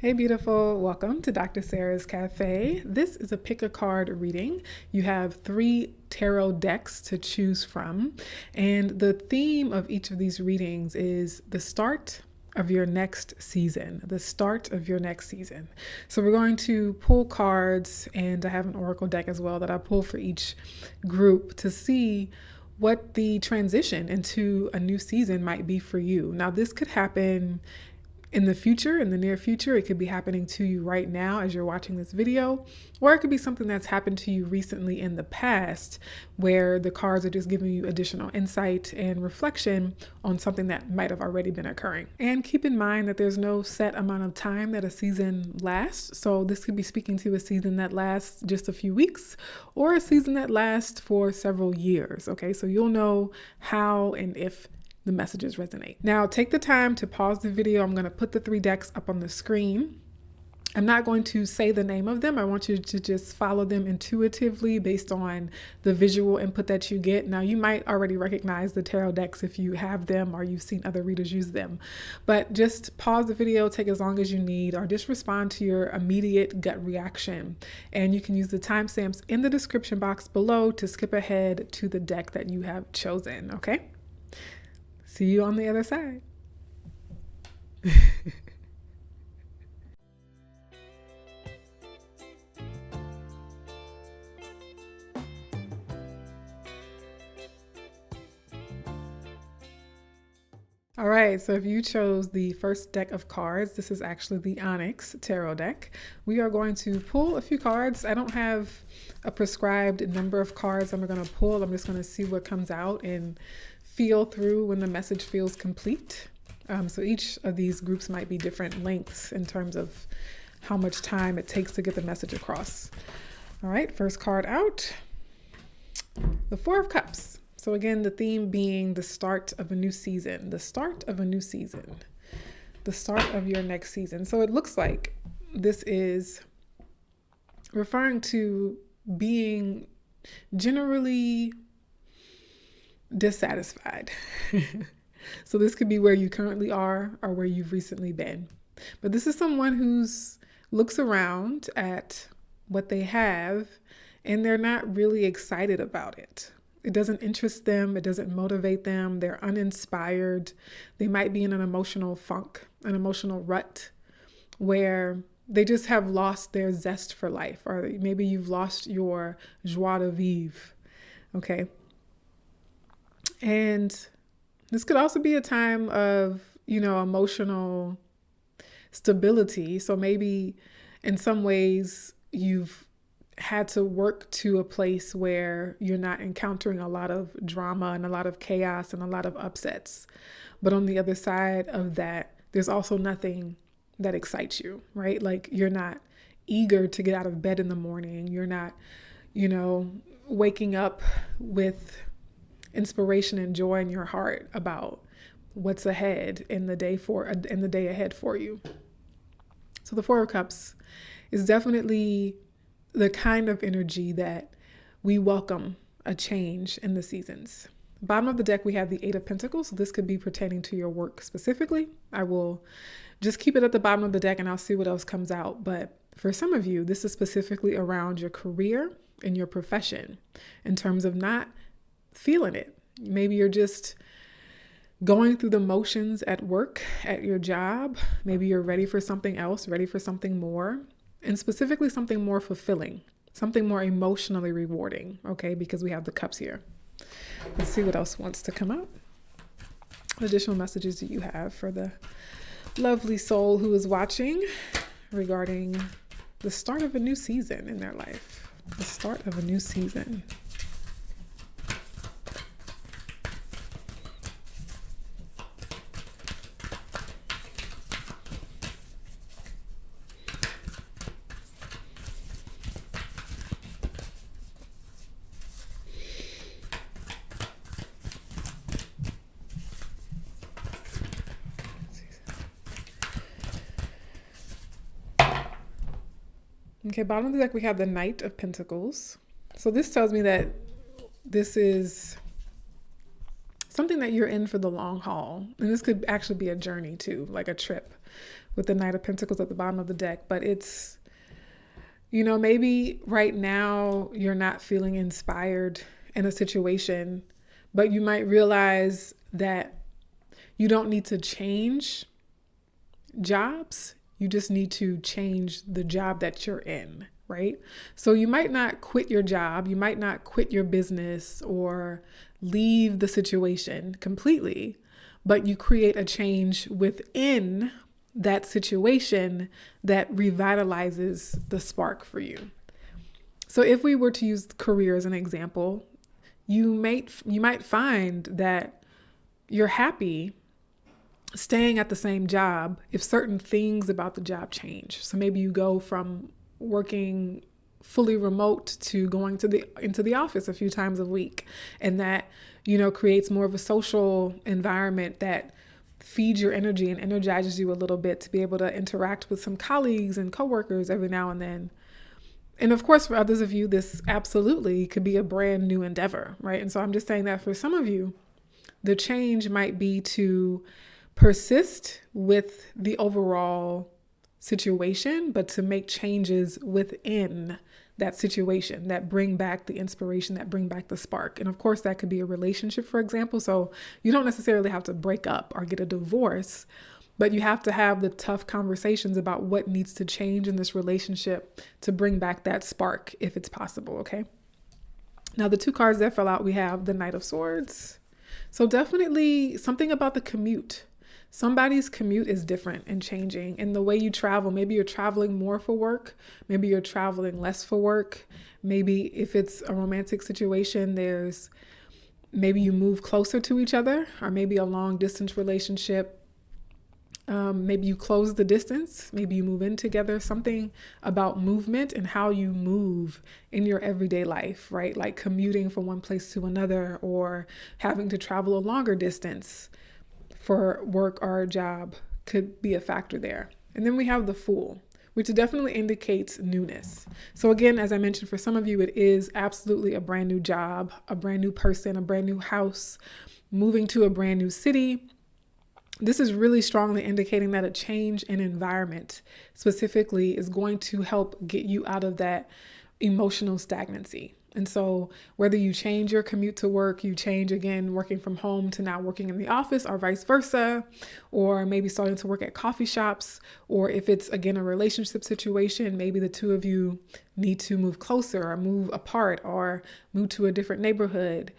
Hey beautiful, welcome to Dr. Sarah's Cafe. This is a pick a card reading. You have 3 tarot decks to choose from, and the theme of each of these readings is the start of your next season, the start of your next season. So we're going to pull cards, and I have an oracle deck as well that I pull for each group to see what the transition into a new season might be for you. Now, this could happen in the future, in the near future. It could be happening to you right now as you're watching this video, or it could be something that's happened to you recently in the past where the cards are just giving you additional insight and reflection on something that might have already been occurring. And keep in mind that there's no set amount of time that a season lasts. So this could be speaking to a season that lasts just a few weeks or a season that lasts for several years. Okay, so you'll know how and if the messages resonate. Now take the time to pause the video. I'm going to put the 3 decks up on the screen. I'm not going to say the name of them. I want you to just follow them intuitively based on the visual input that you get. Now, you might already recognize the tarot decks if you have them or you've seen other readers use them, but just pause the video, take as long as you need, or just respond to your immediate gut reaction. And you can use the timestamps in the description box below to skip ahead to the deck that you have chosen, okay? See you on the other side. All right, so if you chose the first deck of cards, this is actually the Onyx Tarot deck. We are going to pull a few cards. I don't have a prescribed number of cards I'm going to pull. I'm just going to see what comes out and feel through when the message feels complete. So each of these groups might be different lengths in terms of how much time it takes to get the message across. All right, first card out, the 4 of Cups. So again, the theme being the start of a new season, the start of a new season, the start of your next season. So it looks like this is referring to being generally dissatisfied. So this could be where you currently are or where you've recently been. But this is someone who's looks around at what they have and they're not really excited about it. It doesn't interest them. It doesn't motivate them. They're uninspired. They might be in an emotional funk, an emotional rut where they just have lost their zest for life, or maybe you've lost your joie de vivre. Okay. And this could also be a time of, emotional stability. So maybe in some ways you've had to work to a place where you're not encountering a lot of drama and a lot of chaos and a lot of upsets. But on the other side of that, there's also nothing that excites you, right? Like you're not eager to get out of bed in the morning. You're not, waking up with inspiration and joy in your heart about what's ahead in the day ahead for you. So the 4 of Cups is definitely the kind of energy that we welcome a change in the seasons. Bottom of the deck, we have the 8 of Pentacles. So this could be pertaining to your work specifically. I will just keep it at the bottom of the deck and I'll see what else comes out. But for some of you, this is specifically around your career and your profession in terms of not feeling it. Maybe you're just going through the motions at work, at your job. Maybe you're ready for something else, ready for something more. And specifically something more fulfilling, something more emotionally rewarding, okay, because we have the cups here. Let's see what else wants to come out. What additional messages do you have for the lovely soul who is watching regarding the start of a new season in their life? The start of a new season. Okay, bottom of the deck, we have the Knight of Pentacles. So this tells me that this is something that you're in for the long haul. And this could actually be a journey too, like a trip with the Knight of Pentacles at the bottom of the deck. But it's, maybe right now you're not feeling inspired in a situation, but you might realize that you don't need to change jobs. You just need to change the job that you're in, right? So you might not quit your job. You might not quit your business or leave the situation completely, but you create a change within that situation that revitalizes the spark for you. So if we were to use career as an example, you might find that you're happy staying at the same job if certain things about the job change. So maybe you go from working fully remote to going into the office a few times a week, and that creates more of a social environment that feeds your energy and energizes you a little bit to be able to interact with some colleagues and coworkers every now and then. And of course, for others of you, this absolutely could be a brand new endeavor, right? And so I'm just saying that for some of you, the change might be to persist with the overall situation, but to make changes within that situation that bring back the inspiration, that bring back the spark. And of course, that could be a relationship, for example. So you don't necessarily have to break up or get a divorce, but you have to have the tough conversations about what needs to change in this relationship to bring back that spark if it's possible, okay? Now, the two cards that fell out, we have the Knight of Swords. So definitely something about the commute. Somebody's commute is different and changing. And the way you travel, maybe you're traveling more for work. Maybe you're traveling less for work. Maybe if it's a romantic situation, maybe you move closer to each other, or maybe a long distance relationship. Maybe you close the distance. Maybe you move in together. Something about movement and how you move in your everyday life, right? Like commuting from one place to another, or having to travel a longer distance for work or a job could be a factor there. And then we have the Fool, which definitely indicates newness. So again, as I mentioned, for some of you, it is absolutely a brand new job, a brand new person, a brand new house, moving to a brand new city. This is really strongly indicating that a change in environment specifically is going to help get you out of that emotional stagnancy. And so whether you change your commute to work, you change again, working from home to now working in the office, or vice versa, or maybe starting to work at coffee shops, or if it's again a relationship situation, maybe the two of you need to move closer or move apart or move to a different neighborhood.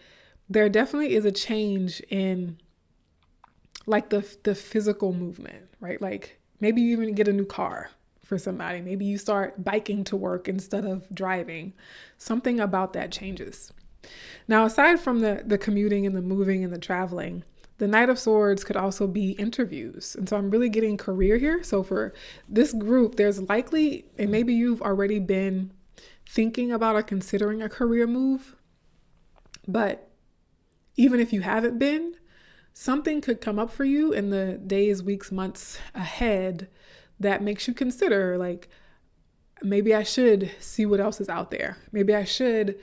There definitely is a change in like the physical movement, right? Like maybe you even get a new car for somebody. Maybe you start biking to work instead of driving. Something about that changes. Now, aside from the commuting and the moving and the traveling, the Knight of Swords could also be interviews. And so I'm really getting career here. So for this group, there's likely, and maybe you've already been thinking about or considering a career move, but even if you haven't been, something could come up for you in the days, weeks, months ahead that makes you consider, like, maybe I should see what else is out there. Maybe I should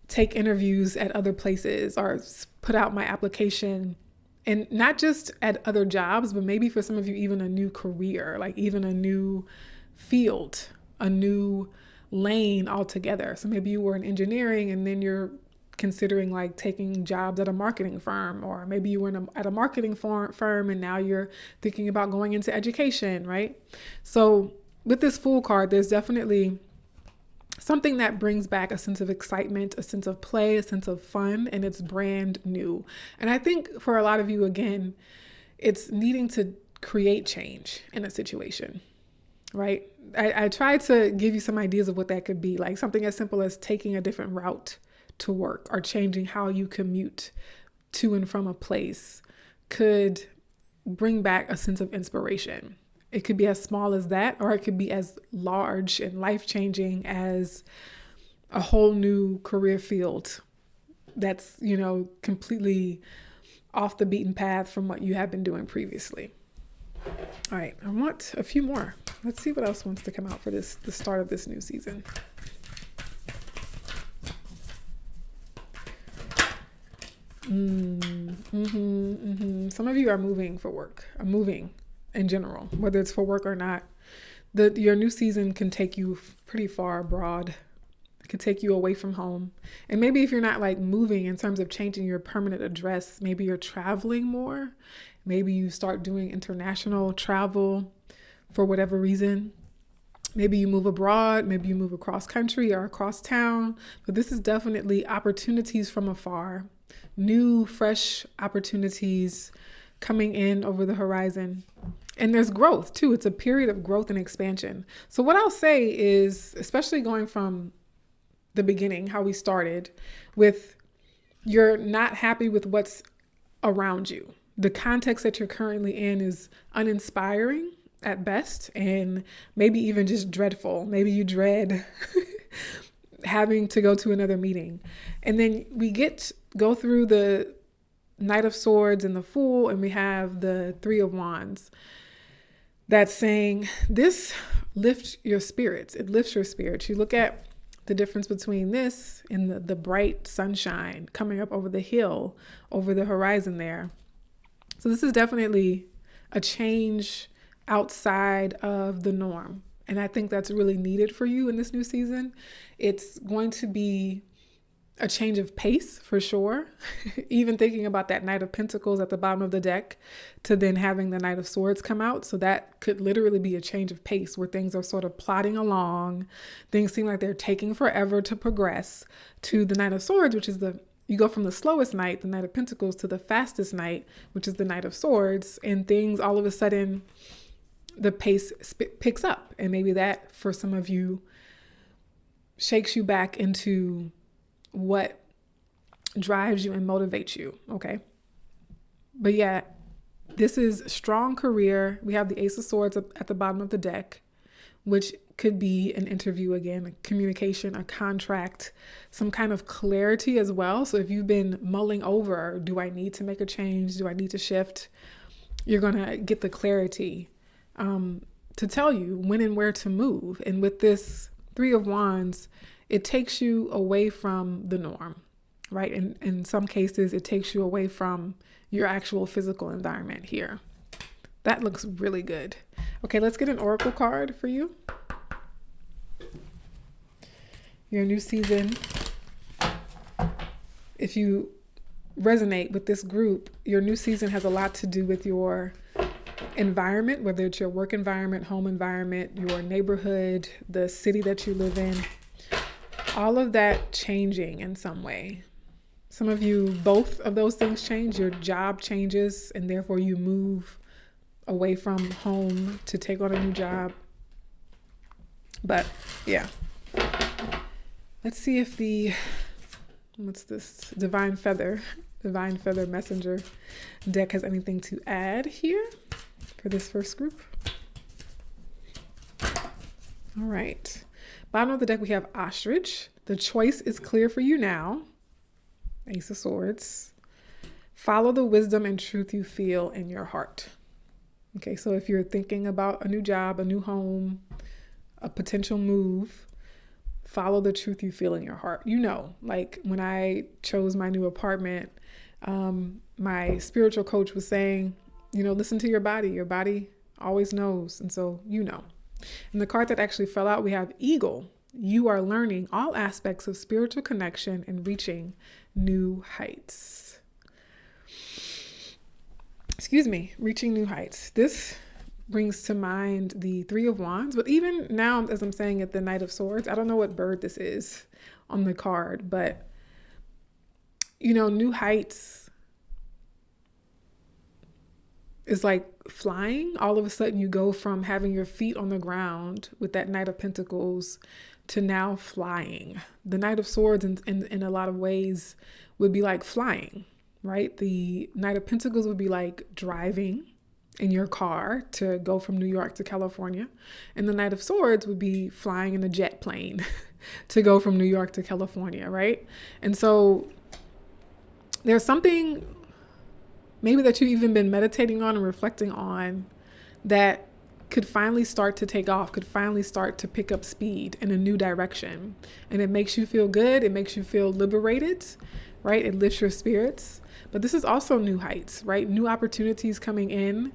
take interviews at other places or put out my application, and not just at other jobs, but maybe for some of you, even a new career, like even a new field, a new lane altogether. So maybe you were in engineering and then you're considering like taking jobs at a marketing firm, or maybe you were at a marketing firm and now you're thinking about going into education, right? So with this Fool card, there's definitely something that brings back a sense of excitement, a sense of play, a sense of fun, and it's brand new. And I think for a lot of you, again, it's needing to create change in a situation, right? I tried to give you some ideas of what that could be, like something as simple as taking a different route to work or changing how you commute to and from a place could bring back a sense of inspiration. It could be as small as that, or it could be as large and life-changing as a whole new career field that's, completely off the beaten path from what you have been doing previously. All right, I want a few more. Let's see what else wants to come out for the start of this new season. Some of you are moving for work, are moving. in general, whether it's for work or not. Your new season can take you pretty far abroad. It can take you away from home. And maybe if you're not like moving in terms of changing your permanent address, maybe you're traveling more. Maybe you start doing international travel for whatever reason. Maybe you move abroad, maybe you move across country or across town, but this is definitely opportunities from afar, new, fresh opportunities coming in over the horizon. And there's growth too. It's a period of growth and expansion. So what I'll say is, especially going from the beginning, how we started with, you're not happy with what's around you. The context that you're currently in is uninspiring at best, and maybe even just dreadful. Maybe you dread having to go to another meeting. And then we go through the Knight of Swords and the Fool, and we have the Three of Wands. That's saying this lifts your spirits. It lifts your spirits. You look at the difference between this and the bright sunshine coming up over the hill, over the horizon there. So this is definitely a change outside of the norm. And I think that's really needed for you in this new season. It's going to be a change of pace for sure. Even thinking about that Knight of Pentacles at the bottom of the deck to then having the Knight of Swords come out. So that could literally be a change of pace where things are sort of plodding along. Things seem like they're taking forever to progress, to the Knight of Swords, which is you go from the slowest knight, the Knight of Pentacles, to the fastest knight, which is the Knight of Swords. And things all of a sudden, the pace picks up. And maybe that for some of you shakes you back into what drives you and motivates you. Okay. But yeah, this is strong career. We have the Ace of Swords at the bottom of the deck, which could be an interview again, a communication, a contract, some kind of clarity as well. So if you've been mulling over, do I need to make a change? Do I need to shift? You're going to get the clarity to tell you when and where to move. And with this Three of Wands, it takes you away from the norm, right? And in some cases, it takes you away from your actual physical environment here. That looks really good. Okay, let's get an oracle card for you. Your new season. If you resonate with this group, your new season has a lot to do with your environment, whether it's your work environment, home environment, your neighborhood, the city that you live in. All of that changing in some way. Some of you, both of those things change. Your job changes, and therefore you move away from home to take on a new job. But yeah. Let's see if what's this? Divine Feather Messenger deck has anything to add here for this first group. All right. Bottom of the deck, we have Ostrich. The choice is clear for you now. Ace of Swords. Follow the wisdom and truth you feel in your heart. Okay, so if you're thinking about a new job, a new home, a potential move, follow the truth you feel in your heart. You know, like when I chose my new apartment, my spiritual coach was saying, listen to your body. Your body always knows. And so, And the card that actually fell out, we have Eagle. You are learning all aspects of spiritual connection and reaching new heights. Reaching new heights. This brings to mind the Three of Wands, but even now, as I'm saying it, the Knight of Swords, I don't know what bird this is on the card, but new heights is like flying. All of a sudden you go from having your feet on the ground with that Knight of Pentacles to now flying. The Knight of Swords in a lot of ways would be like flying, right? The Knight of Pentacles would be like driving in your car to go from New York to California. And the Knight of Swords would be flying in a jet plane to go from New York to California, right? And so there's something maybe that you've even been meditating on and reflecting on that could finally start to take off, could finally start to pick up speed in a new direction. And it makes you feel good. It makes you feel liberated, right? It lifts your spirits. But this is also new heights, right? New opportunities coming in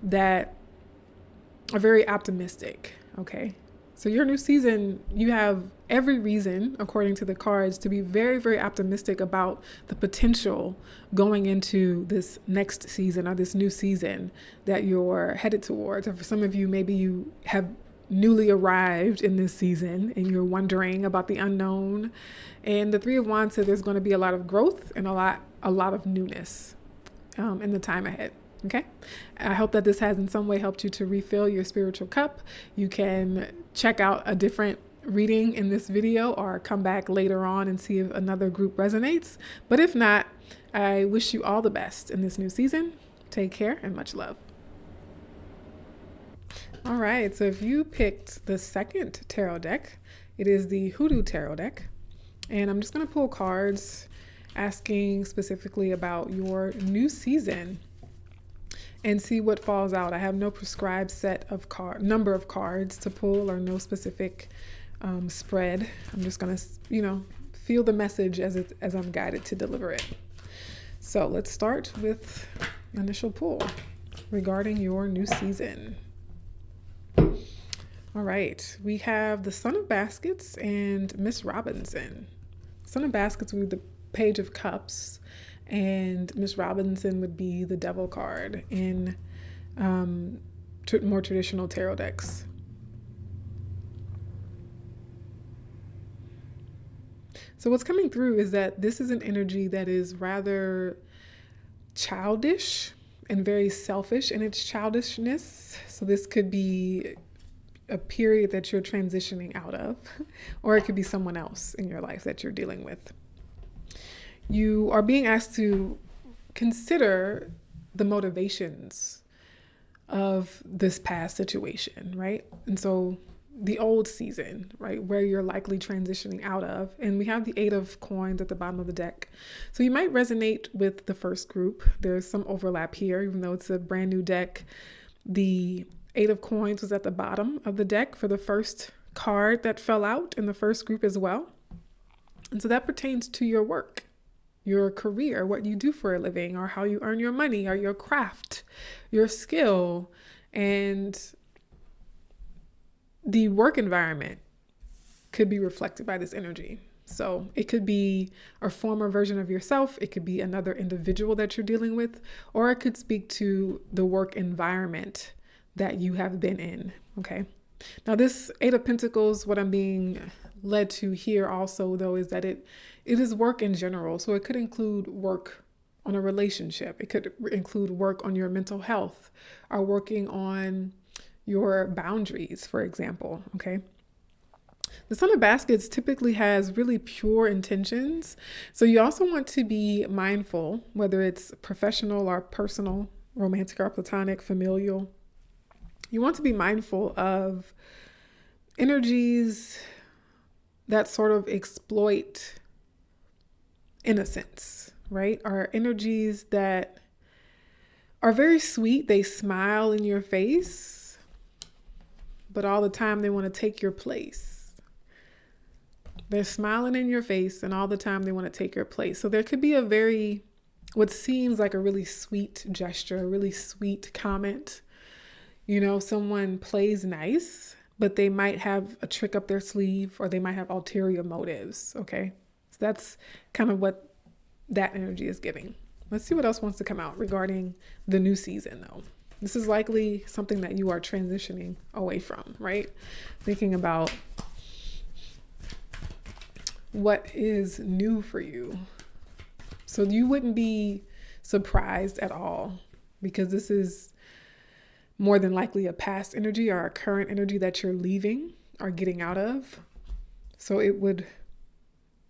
that are very optimistic. Okay. So your new season, you have every reason, according to the cards, to be very, very optimistic about the potential going into this next season or this new season that you're headed towards. Or for some of you, maybe you have newly arrived in this season and you're wondering about the unknown. And the Three of Wands said there's going to be a lot of growth and a lot of newness in the time ahead. Okay. I hope that this has in some way helped you to refill your spiritual cup. You can check out a different reading in this video or come back later on and see if another group resonates. But if not, I wish you all the best in this new season. Take care and much love. All right. So if you picked the second tarot deck, it is the Hoodoo Tarot deck. And I'm just going to pull cards asking specifically about your new season and see what falls out. I have no prescribed set of number of cards to pull or no specific spread. I'm just gonna, feel the message as I'm guided to deliver it. So let's start with initial pull regarding your new season. All right, we have the Son of Baskets and Miss Robinson. Son of Baskets would be the Page of Cups, and Miss Robinson would be the Devil card in more traditional tarot decks. So what's coming through is that this is an energy that is rather childish and very selfish in its childishness. So this could be a period that you're transitioning out of, or it could be someone else in your life that you're dealing with. You are being asked to consider the motivations of this past situation, right? And so the old season, right, where you're likely transitioning out of. And we have the Eight of Coins at the bottom of the deck. So you might resonate with the first group. There's some overlap here, even though it's a brand new deck. The Eight of Coins was at the bottom of the deck for the first card that fell out in the first group as well. And so that pertains to your work, your career, what you do for a living, or how you earn your money, or your craft, your skill, and the work environment could be reflected by this energy. So it could be a former version of yourself. It could be another individual that you're dealing with, or it could speak to the work environment that you have been in. Okay. Now this Eight of Pentacles, what I'm being led to here also though, is that it is work in general. So it could include work on a relationship. It could include work on your mental health, or working on your boundaries, for example. Okay. The Son of Baskets typically has really pure intentions. So you also want to be mindful, whether it's professional or personal, romantic or platonic, familial. You want to be mindful of energies that sort of exploit innocence, right? Are energies that are very sweet. They smile in your face, but all the time they want to take your place. They're smiling in your face and all the time they want to take your place. So there could be what seems like a really sweet gesture, a really sweet comment. You know, someone plays nice, but they might have a trick up their sleeve, or they might have ulterior motives. Okay. So that's kind of what that energy is giving. Let's see what else wants to come out regarding the new season though. This is likely something that you are transitioning away from, right? Thinking about what is new for you. So you wouldn't be surprised at all, because this is more than likely a past energy or a current energy that you're leaving or getting out of. So it would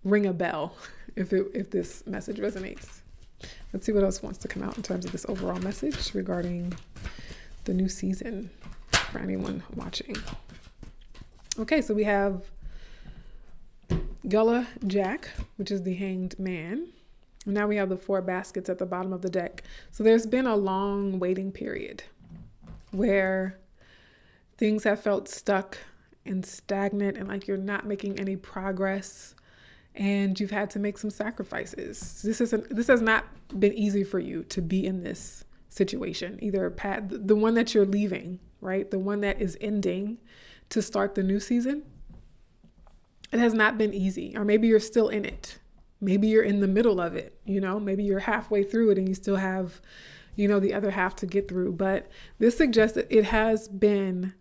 ring a bell if this message resonates. Let's see what else wants to come out in terms of this overall message regarding the new season for anyone watching. Okay, so we have Gullah Jack, which is the Hanged Man. Now we have the Four Baskets at the bottom of the deck. So there's been a long waiting period where things have felt stuck and stagnant and like you're not making any progress, and you've had to make some sacrifices. This has not been easy for you to be in this situation, either the one that you're leaving, right? The one that is ending to start the new season. It has not been easy, or maybe you're still in it. Maybe you're in the middle of it, maybe you're halfway through it and you still have, the other half to get through. But this suggests that it has been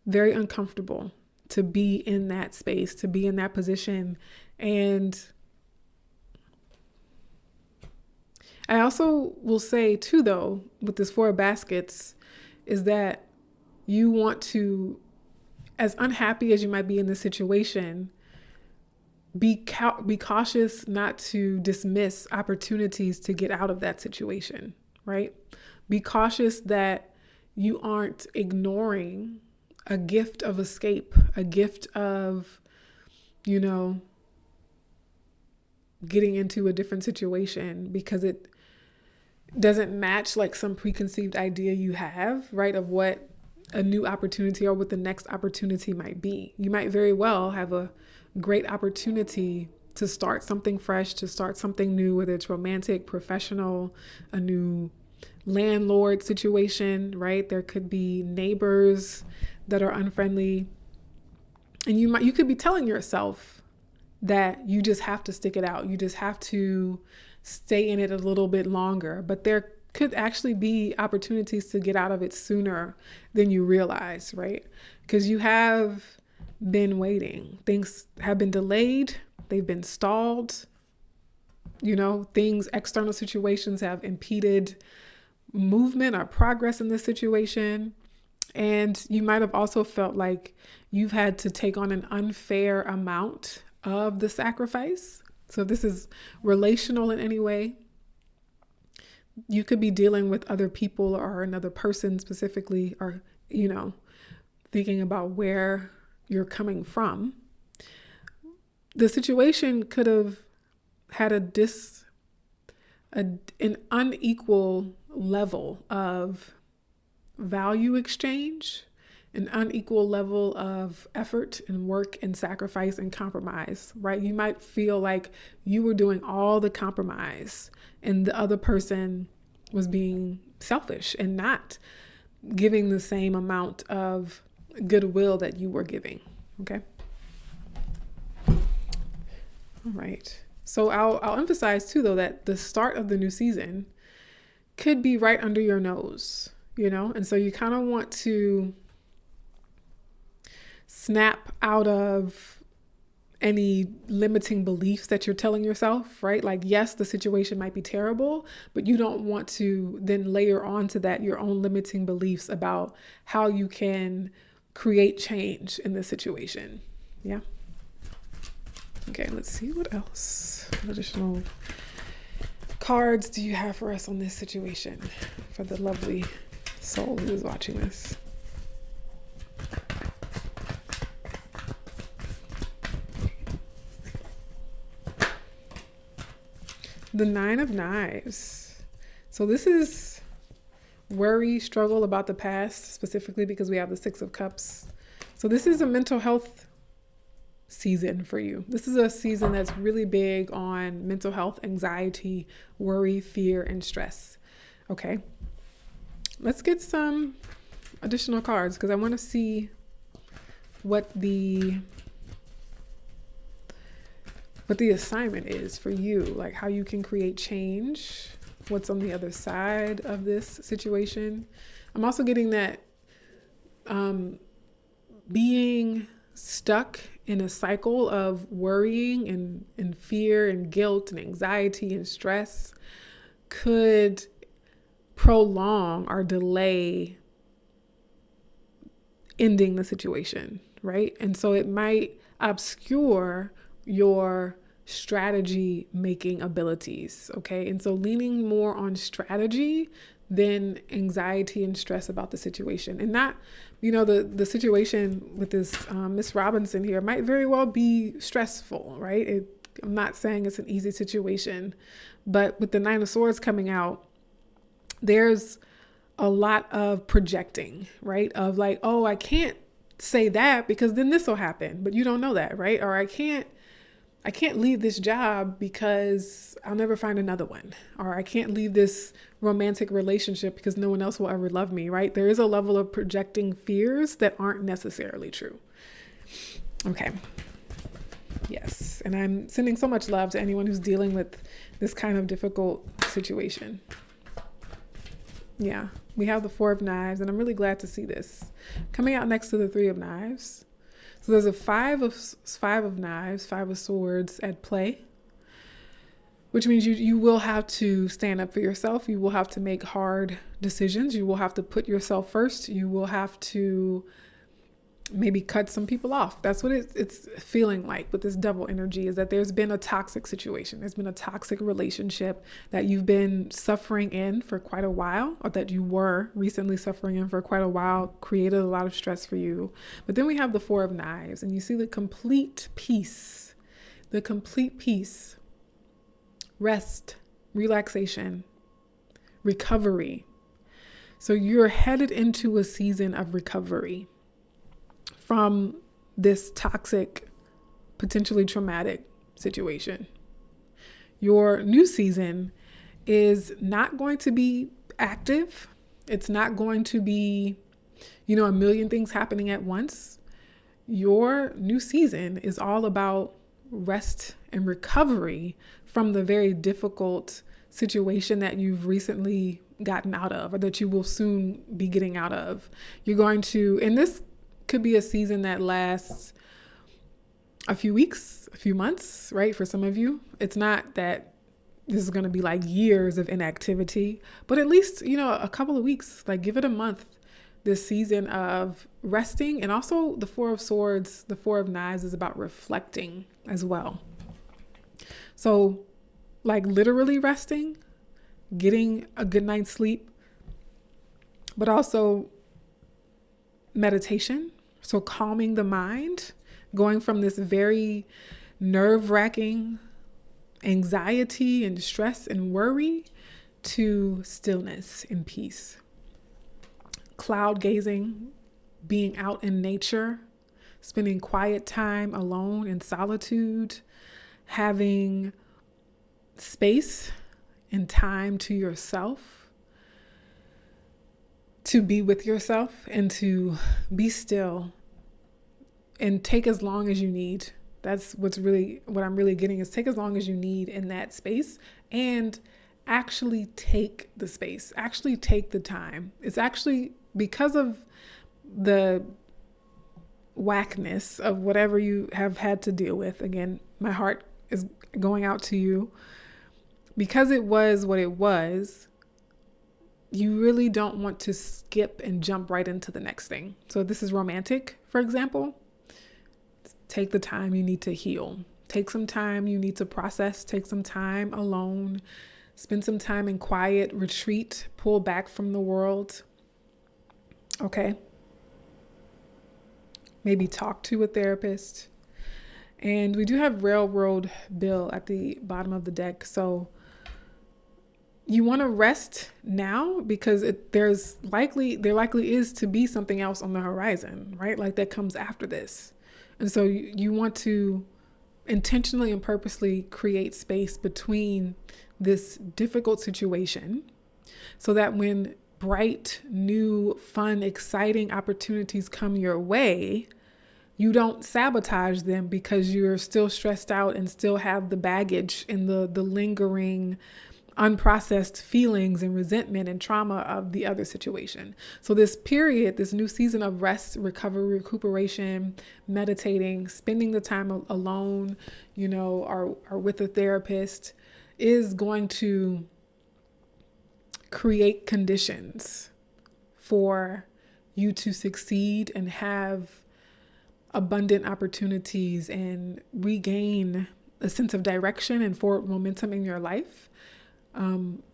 very uncomfortable to be in that space, to be in that position. And I also will say too, though, with this 4 baskets, is that you want to, as unhappy as you might be in this situation, be cautious not to dismiss opportunities to get out of that situation, right? Be cautious that you aren't ignoring a gift of escape, a gift of, getting into a different situation because it doesn't match like some preconceived idea you have, right, of what a new opportunity or what the next opportunity might be. You might very well have a great opportunity to start something fresh, to start something new, whether it's romantic, professional, a new landlord situation, right? There could be neighbors that are unfriendly. And you could be telling yourself that you just have to stick it out. You just have to stay in it a little bit longer. But there could actually be opportunities to get out of it sooner than you realize, right? Because you have been waiting. Things have been delayed. They've been stalled. External situations have impeded movement or progress in this situation. And you might have also felt like you've had to take on an unfair amount of the sacrifice. So if this is relational in any way, you could be dealing with other people or another person specifically, or, thinking about where you're coming from. The situation could have had an unequal level of value exchange, an unequal level of effort and work and sacrifice and compromise, right? You might feel like you were doing all the compromise and the other person was being selfish and not giving the same amount of goodwill that you were giving. Okay. All right. So I'll emphasize too, though, that the start of the new season could be right under your nose, and so you kind of want to snap out of any limiting beliefs that you're telling yourself, right? Like, yes, the situation might be terrible, but you don't want to then layer onto that your own limiting beliefs about how you can create change in this situation. Yeah. Okay, let's see what else. What additional cards do you have for us on this situation for the lovely soul who is watching this? The 9 of Knives. So this is worry, struggle about the past, specifically because we have the 6 of Cups. So this is a mental health season for you. This is a season that's really big on mental health, anxiety, worry, fear, and stress. Okay. Let's get some additional cards because I want to see what the assignment is for you, like how you can create change, what's on the other side of this situation. I'm also getting that being stuck in a cycle of worrying and fear and guilt and anxiety and stress could prolong or delay ending the situation, right? And so it might obscure your strategy making abilities, okay? And so leaning more on strategy than anxiety and stress about the situation. And not, the situation with this Miss Robinson here might very well be stressful, right? I'm not saying it's an easy situation, but with the 9 of Swords coming out, there's a lot of projecting, right? Of like, oh, I can't say that because then this will happen, but you don't know that, right? Or I can't leave this job because I'll never find another one. Or I can't leave this romantic relationship because no one else will ever love me, right? There is a level of projecting fears that aren't necessarily true. Okay. Yes. And I'm sending so much love to anyone who's dealing with this kind of difficult situation. Yeah. We have the Four of Knives, and I'm really glad to see this coming out next to the Three of Knives. So there's a five of knives, Five of Swords at play, which means you will have to stand up for yourself. You will have to make hard decisions. You will have to put yourself first. You will have to maybe cut some people off. That's what it's feeling like with this Devil energy, is that there's been a toxic situation. There's been a toxic relationship that you've been suffering in for quite a while, or that you were recently suffering in for quite a while, created a lot of stress for you. But then we have the Four of Knives, and you see the complete peace, rest, relaxation, recovery. So you're headed into a season of recovery from this toxic, potentially traumatic situation. Your new season is not going to be active. It's not going to be, a million things happening at once. Your new season is all about rest and recovery from the very difficult situation that you've recently gotten out of, or that you will soon be getting out of. You're going to, and this could be a season that lasts a few weeks, a few months, right? For some of you, it's not that this is going to be like years of inactivity, but at least, a couple of weeks, like give it a month, this season of resting. And also the Four of Swords, the Four of Knives is about reflecting as well. So like literally resting, getting a good night's sleep, but also meditation. So calming the mind, going from this very nerve-wracking anxiety and stress and worry to stillness and peace. Cloud gazing, being out in nature, spending quiet time alone in solitude, having space and time to yourself, to be with yourself and to be still and take as long as you need. That's what I'm really getting is take as long as you need in that space, and actually take the space, actually take the time. It's actually because of the whackness of whatever you have had to deal with. Again, my heart is going out to you. Because it was what it was, you really don't want to skip and jump right into the next thing. So if this is romantic, for example, take the time you need to heal. Take some time you need to process. Take some time alone. Spend some time in quiet, retreat, pull back from the world. Okay? Maybe talk to a therapist. And we do have Railroad Bill at the bottom of the deck. So you want to rest now because there likely is to be something else on the horizon, right? Like that comes after this. And so you want to intentionally and purposely create space between this difficult situation so that when bright, new, fun, exciting opportunities come your way, you don't sabotage them because you're still stressed out and still have the baggage and the lingering unprocessed feelings and resentment and trauma of the other situation. So this period, this new season of rest, recovery, recuperation, meditating, spending the time alone, or with a therapist, is going to create conditions for you to succeed and have abundant opportunities and regain a sense of direction and forward momentum in your life.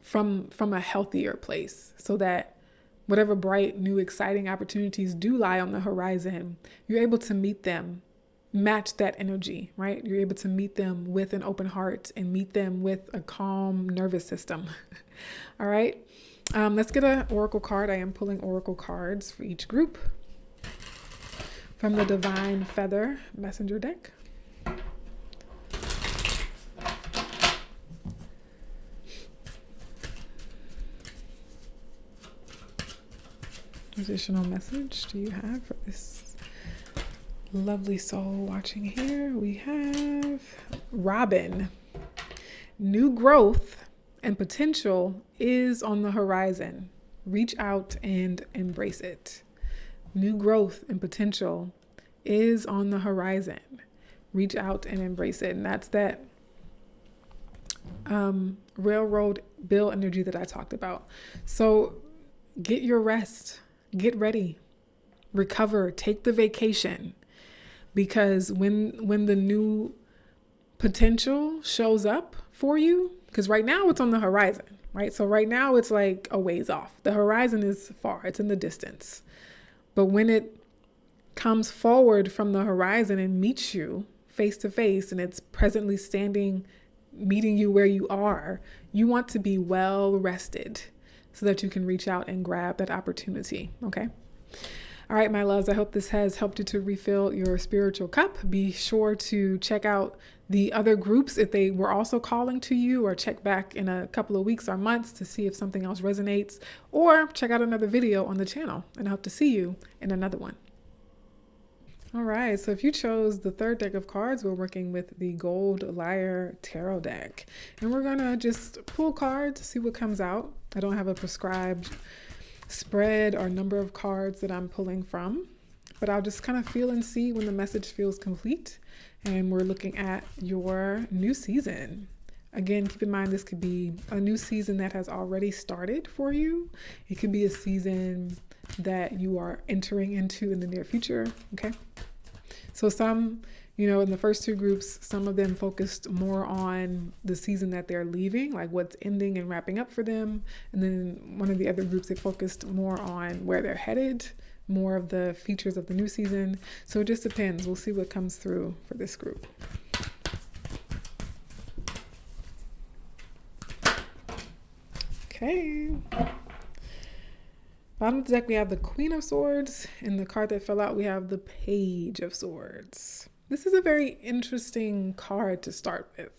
From a healthier place, so that whatever bright, new, exciting opportunities do lie on the horizon, you're able to meet them, match that energy, right? You're able to meet them with an open heart and meet them with a calm nervous system. All right. Let's get an oracle card. I am pulling oracle cards for each group from the Divine Feather Messenger deck. additional message do you have for this lovely soul watching here? We have Robin. New growth and potential is on the horizon. Reach out and embrace it. New growth and potential is on the horizon. Reach out and embrace it. And that's that railroad bill energy that I talked about. So get your rest, get ready, recover, take the vacation, because when the new potential shows up for you, because right now it's on the horizon, right? So right now it's like a ways off. The horizon is far, it's in the distance. But when it comes forward from the horizon and meets you face to face, and it's presently meeting you where you are, you want to be well rested so that you can reach out and grab that opportunity. Okay. All right, my loves, I hope this has helped you to refill your spiritual cup. Be sure to check out the other groups if they were also calling to you, or check back in a couple of weeks or months to see if something else resonates, or check out another video on the channel, and I hope to see you in another one. All right, so if you chose the third deck of cards, we're working with the Gold Liar Tarot deck. And we're gonna just pull cards, see what comes out. I don't have a prescribed spread or number of cards that I'm pulling from, but I'll just kind of feel and see when the message feels complete. And we're looking at your new season. Again, keep in mind, this could be a new season that has already started for you. It could be a season that you are entering into in the near future, okay? So some, in the first two groups, some of them focused more on the season that they're leaving, like what's ending and wrapping up for them. And then one of the other groups, they focused more on where they're headed, more of the features of the new season. So it just depends. We'll see what comes through for this group. Okay. Bottom of the deck, we have the Queen of Swords, and the card that fell out, we have the Page of Swords. This is a very interesting card to start with,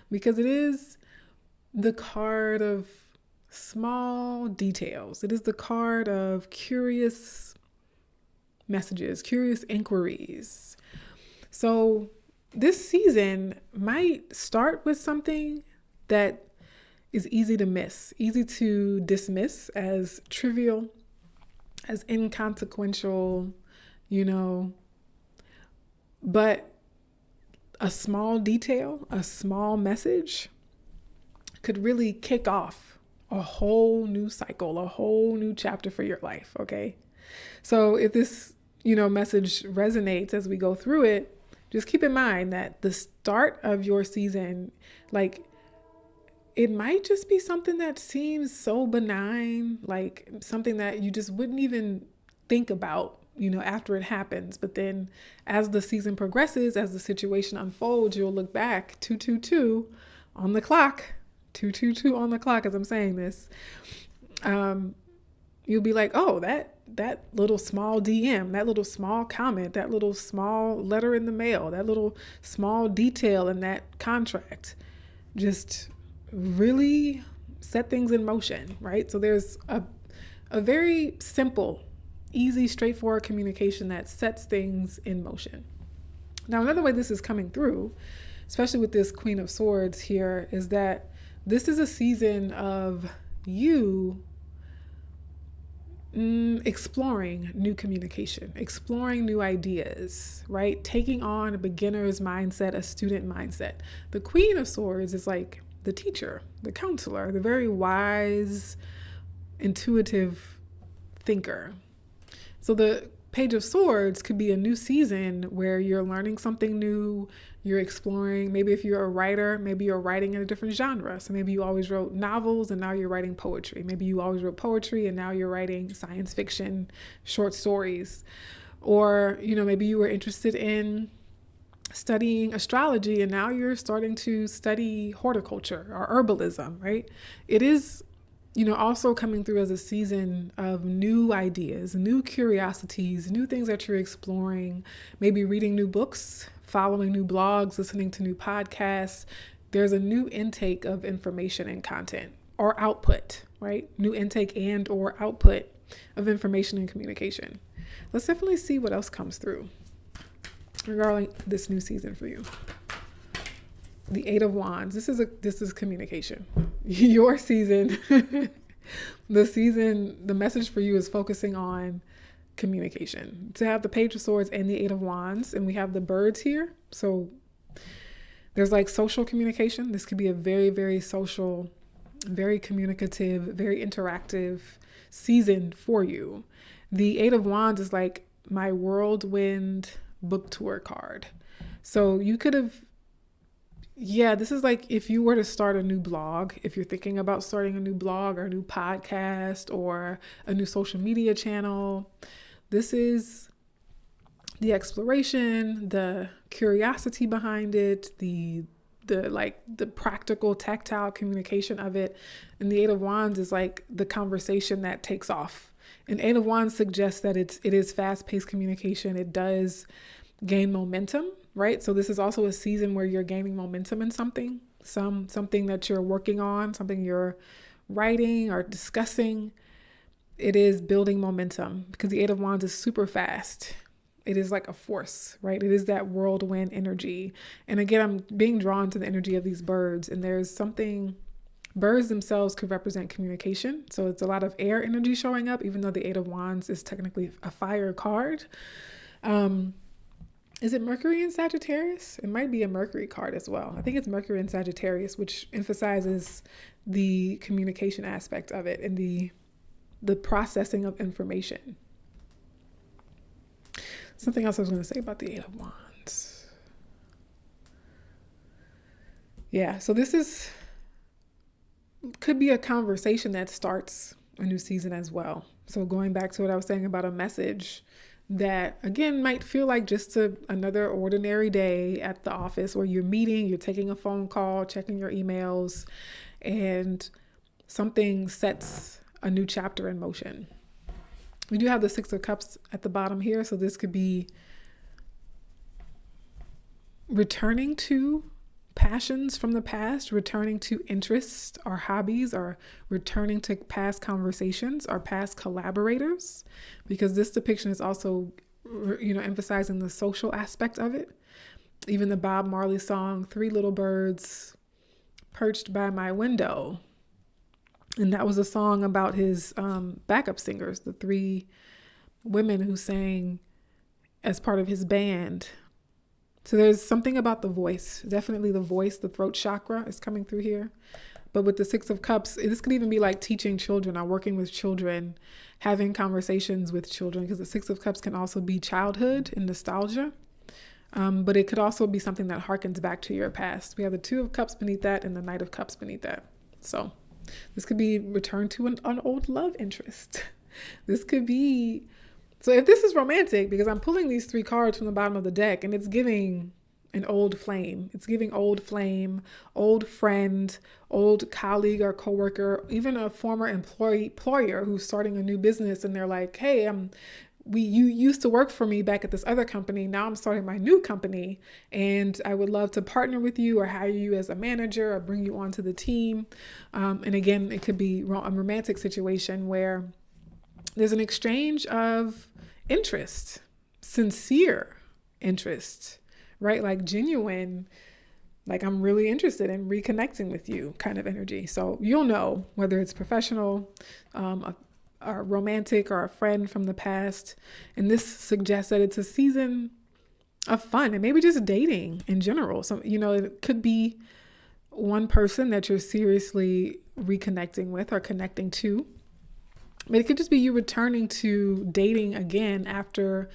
because it is the card of small details. It is the card of curious messages, curious inquiries. So this season might start with something that is easy to miss, easy to dismiss as trivial, as inconsequential, but a small detail, a small message could really kick off a whole new cycle, a whole new chapter for your life, okay? So if this, message resonates as we go through it, just keep in mind that the start of your season, it might just be something that seems so benign, like something that you just wouldn't even think about, after it happens. But then as the season progresses, as the situation unfolds, you'll look back, 222 on the clock, 222 on the clock as I'm saying this. You'll be like, oh, that little small DM, that little small comment, that little small letter in the mail, that little small detail in that contract just really set things in motion, right? So there's a very simple, easy, straightforward communication that sets things in motion. Now, another way this is coming through, especially with this Queen of Swords here, is that this is a season of you exploring new communication, exploring new ideas, right? Taking on a beginner's mindset, a student mindset. The Queen of Swords is like the teacher, the counselor, the very wise, intuitive thinker. So the Page of Swords could be a new season where you're learning something new, you're exploring. Maybe if you're a writer, maybe you're writing in a different genre. So maybe you always wrote novels and now you're writing poetry. Maybe you always wrote poetry and now you're writing science fiction, short stories. Or, maybe you were interested in studying astrology and now you're starting to study horticulture or herbalism, right? It is, also coming through as a season of new ideas, new curiosities, new things that you're exploring, maybe reading new books, following new blogs, listening to new podcasts. There's a new intake of information and content or output, right? New intake and or output of information and communication. Let's definitely see what else comes through regarding this new season for you. The Eight of Wands. This is communication. Your season, the message for you is focusing on communication. To have the Page of Swords and the Eight of Wands, and we have the birds here. So there's like social communication. This could be a very, very social, very communicative, very interactive season for you. The Eight of Wands is like my whirlwind book tour card. So you could have, this is like if you were to start a new blog, if you're thinking about starting a new blog or a new podcast or a new social media channel, this is the exploration, the curiosity behind it, the practical tactile communication of it. And the Eight of Wands is like the conversation that takes off. And Eight of Wands suggests that it is fast-paced communication. It does gain momentum, right? So this is also a season where you're gaining momentum in something that you're working on, something you're writing or discussing. It is building momentum because the Eight of Wands is super fast. It is like a force, right? It is that whirlwind energy. And again, I'm being drawn to the energy of these birds. And there's something, birds themselves could represent communication. So it's a lot of air energy showing up, even though the Eight of Wands is technically a fire card. Is it Mercury in Sagittarius? It might be a Mercury card as well. I think it's Mercury in Sagittarius, which emphasizes the communication aspect of it and the processing of information. Something else I was going to say about the Eight of Wands. Yeah, so this could be a conversation that starts a new season as well. So going back to what I was saying about a message that, again, might feel like just another ordinary day at the office where you're meeting, you're taking a phone call, checking your emails, and something sets a new chapter in motion. We do have the Six of Cups at the bottom here, so this could be returning to passions from the past, returning to interests or hobbies, or returning to past conversations or past collaborators, because this depiction is also, emphasizing the social aspect of it. Even the Bob Marley song, Three Little Birds Perched by My Window. And that was a song about his backup singers, the three women who sang as part of his band. So there's something about the voice, definitely the voice, the throat chakra is coming through here. But with the Six of Cups, this could even be like teaching children or working with children, having conversations with children, because the Six of Cups can also be childhood and nostalgia. But it could also be something that harkens back to your past. We have the Two of Cups beneath that and the Knight of Cups beneath that. So this could be return to an old love interest. This could be, so if this is romantic, because I'm pulling these three cards from the bottom of the deck and it's giving an old flame. It's giving old flame, old friend, old colleague or coworker, even a former employer who's starting a new business and they're like, hey, you used to work for me back at this other company. Now I'm starting my new company and I would love to partner with you or hire you as a manager or bring you onto the team. And again, it could be a romantic situation where there's an exchange of interest, sincere interest, right? Like genuine, like I'm really interested in reconnecting with you kind of energy. So you'll know whether it's professional, a romantic, or a friend from the past. And this suggests that it's a season of fun and maybe just dating in general. So, it could be one person that you're seriously reconnecting with or connecting to. But it could just be you returning to dating again after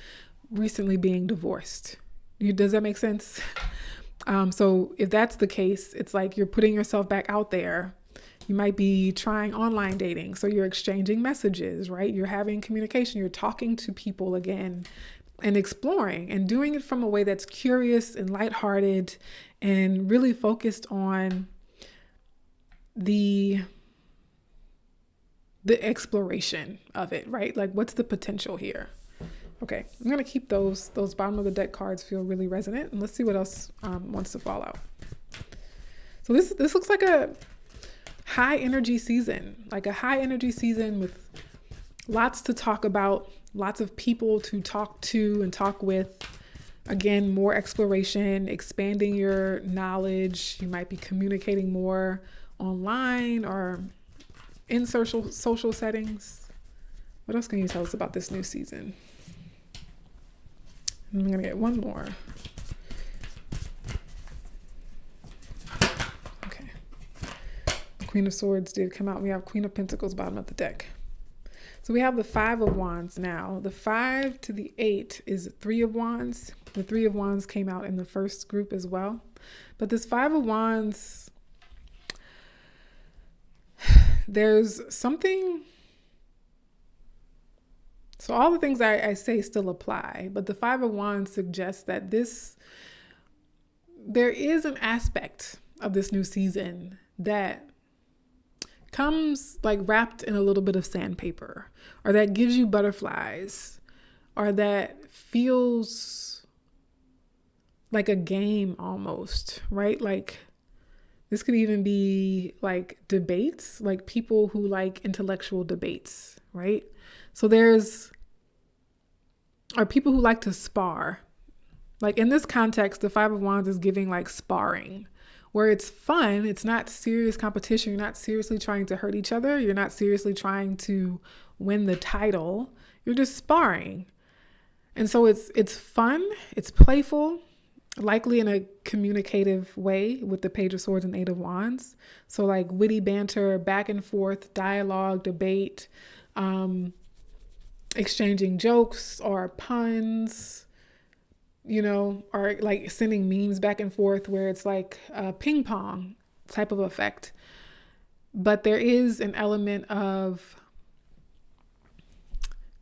recently being divorced. Does that make sense? So if that's the case, it's like you're putting yourself back out there. You might be trying online dating. So you're exchanging messages, right? You're having communication. You're talking to people again and exploring and doing it from a way that's curious and lighthearted and really focused on the exploration of it, right? Like what's the potential here? Okay, I'm going to keep those bottom of the deck cards feel really resonant, and let's see what else wants to fall out. So this looks like a high energy season, with lots to talk about, lots of people to talk to and talk with. Again, more exploration, expanding your knowledge. You might be communicating more online or in social settings. What else can you tell us about this new season? I'm going to get one more. Okay. Queen of Swords did come out. We have Queen of Pentacles bottom of the deck. So we have the 5 of Wands now. The 5 to the 8 is 3 of Wands. The 3 of Wands came out in the first group as well. But this 5 of Wands, there's something. So all the things I say still apply, but the 5 of Wands suggests that there is an aspect of this new season that comes like wrapped in a little bit of sandpaper, or that gives you butterflies, or that feels like a game almost, right? Like this could even be like debates, like people who like intellectual debates, right? So are people who like to spar. Like in this context, the 5 of Wands is giving like sparring, where it's fun. It's not serious competition. You're not seriously trying to hurt each other. You're not seriously trying to win the title. You're just sparring. And so it's fun. It's playful, likely in a communicative way with the Page of Swords and 8 of Wands. So like witty banter, back and forth, dialogue, debate, exchanging jokes or puns, or like sending memes back and forth where it's like a ping pong type of effect. But there is an element of,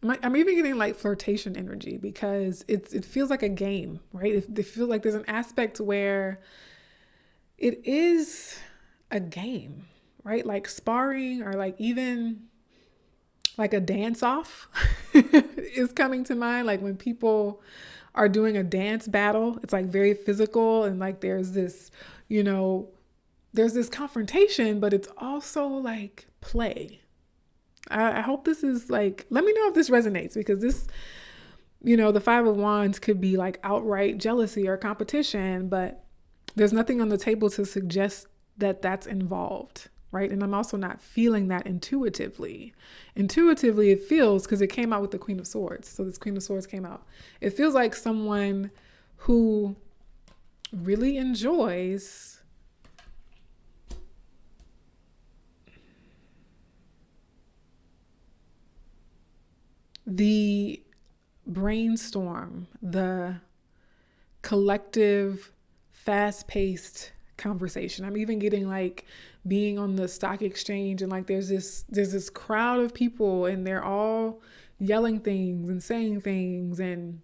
I'm even getting like flirtation energy, because it feels like a game, right? It feels like there's an aspect where it is a game, right? Like sparring, or like even like a dance off is coming to mind. Like when people are doing a dance battle, it's like very physical, and like there's this confrontation, but it's also like play. I hope this is like, let me know if this resonates, because this, the 5 of Wands could be like outright jealousy or competition, but there's nothing on the table to suggest that that's involved, right? And I'm also not feeling that intuitively. Intuitively, it feels, because it came out with the Queen of Swords. So this Queen of Swords came out. It feels like someone who really enjoys the brainstorm, the collective, fast-paced conversation. I'm even getting like being on the stock exchange, and like there's this crowd of people, and they're all yelling things and saying things, and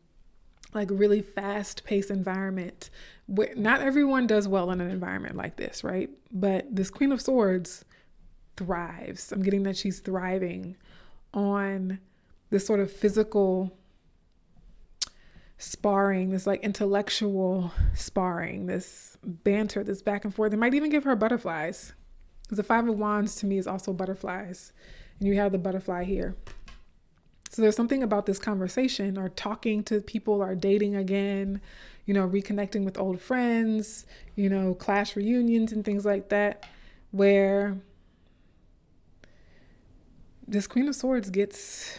like really fast-paced environment. Not everyone does well in an environment like this, right? But this Queen of Swords thrives. I'm getting that she's thriving on this sort of physical sparring, this like intellectual sparring, this banter, this back and forth. It might even give her butterflies, because the 5 of Wands to me is also butterflies, and you have the butterfly here. So there's something about this conversation, or talking to people, or dating again, reconnecting with old friends, class reunions and things like that, where this Queen of Swords gets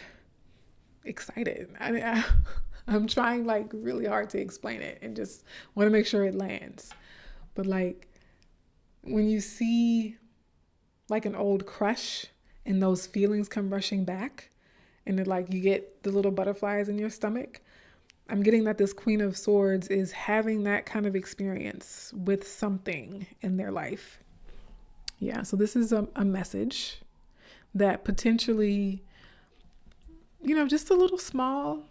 excited. I'm trying like really hard to explain it, and just want to make sure it lands. But like when you see like an old crush, and those feelings come rushing back, and it like you get the little butterflies in your stomach, I'm getting that this Queen of Swords is having that kind of experience with something in their life. Yeah, so this is a message that potentially, just a little small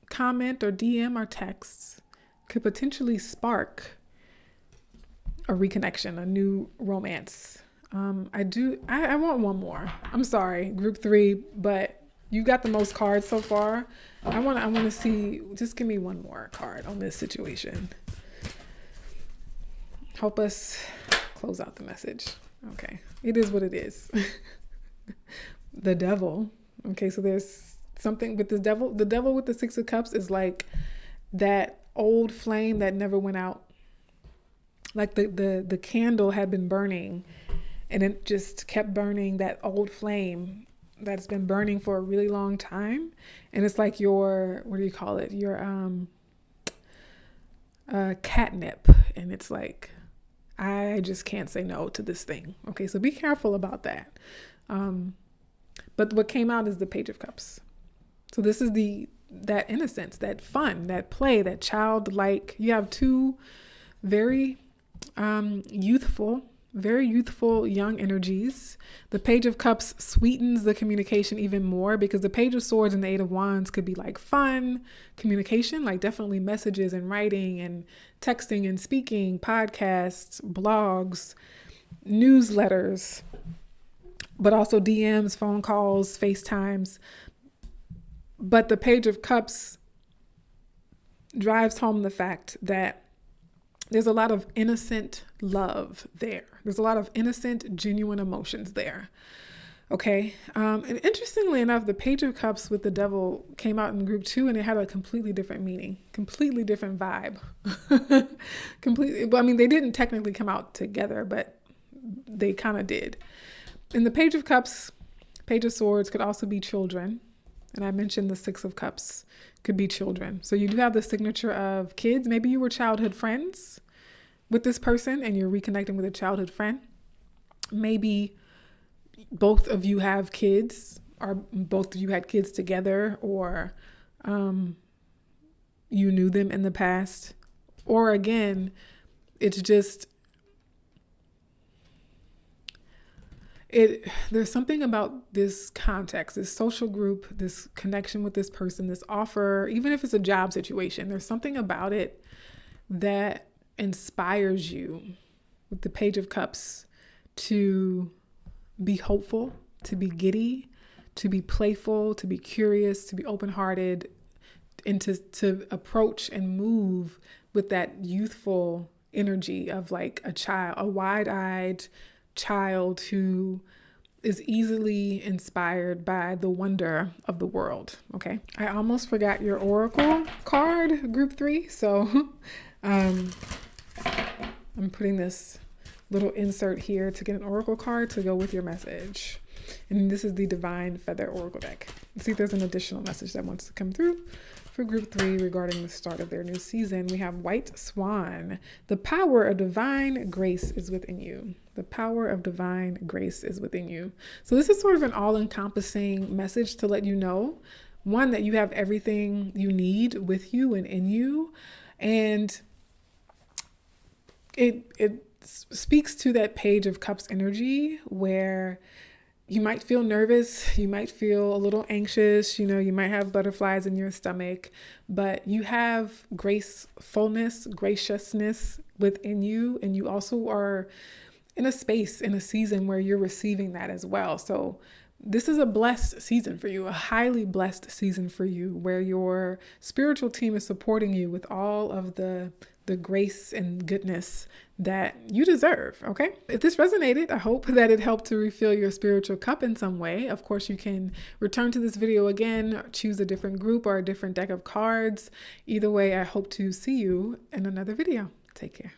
comment or DM or text could potentially spark a reconnection, a new romance. I want one more. I'm sorry, group 3, but you got the most cards so far. I want to see, just give me one more card on this situation. Help us close out the message. Okay. It is what it is. The Devil. Okay, so there's something with the devil. The devil with the Six of Cups is like that old flame that never went out. Like the candle had been burning and it just kept burning, that old flame that's been burning for a really long time. And it's like your, what do you call it? Your catnip. And it's like, I just can't say no to this thing. Okay, so be careful about that. But what came out is the Page of Cups. So this is that innocence, that fun, that play, that childlike. You have two very very youthful young energies. The Page of Cups sweetens the communication even more, because the Page of Swords and the Eight of Wands could be like fun communication, like definitely messages and writing and texting and speaking, podcasts, blogs, newsletters, but also DMs, phone calls, FaceTimes. But the Page of Cups drives home the fact that there's a lot of innocent love there. There's a lot of innocent, genuine emotions there. Okay. And interestingly enough, the Page of Cups with the devil came out in group 2 and it had a completely different meaning, completely different vibe. Completely. Well, I mean, they didn't technically come out together, but they kind of did. In the Page of Cups, Page of Swords could also be children. And I mentioned the Six of Cups could be children. So you do have the signature of kids. Maybe you were childhood friends with this person and you're reconnecting with a childhood friend. Maybe both of you have kids, or both of you had kids together, or you knew them in the past. Or again, it's just, there's something about this context, this social group, this connection with this person, this offer, even if it's a job situation, there's something about it that inspires you with the Page of Cups to be hopeful, to be giddy, to be playful, to be curious, to be open-hearted, and to approach and move with that youthful energy of like a child, a wide-eyed child who is easily inspired by the wonder of the world. Okay. I almost forgot your oracle card, group 3. So I'm putting this little insert here to get an oracle card to go with your message. And this is the Divine Feather Oracle deck. Let's see if there's an additional message that wants to come through for group 3 regarding the start of their new season. We have White Swan. The power of divine grace is within you. The power of divine grace is within you. So this is sort of an all-encompassing message to let you know, one, that you have everything you need with you and in you. And it speaks to that Page of Cups energy where you might feel nervous, you might feel a little anxious, you might have butterflies in your stomach, but you have gracefulness, graciousness within you. And you also are in a space, in a season where you're receiving that as well. So this is a blessed season for you, a highly blessed season for you, where your spiritual team is supporting you with all of the grace and goodness that you deserve, okay? If this resonated, I hope that it helped to refill your spiritual cup in some way. Of course, you can return to this video again, choose a different group or a different deck of cards. Either way, I hope to see you in another video. Take care.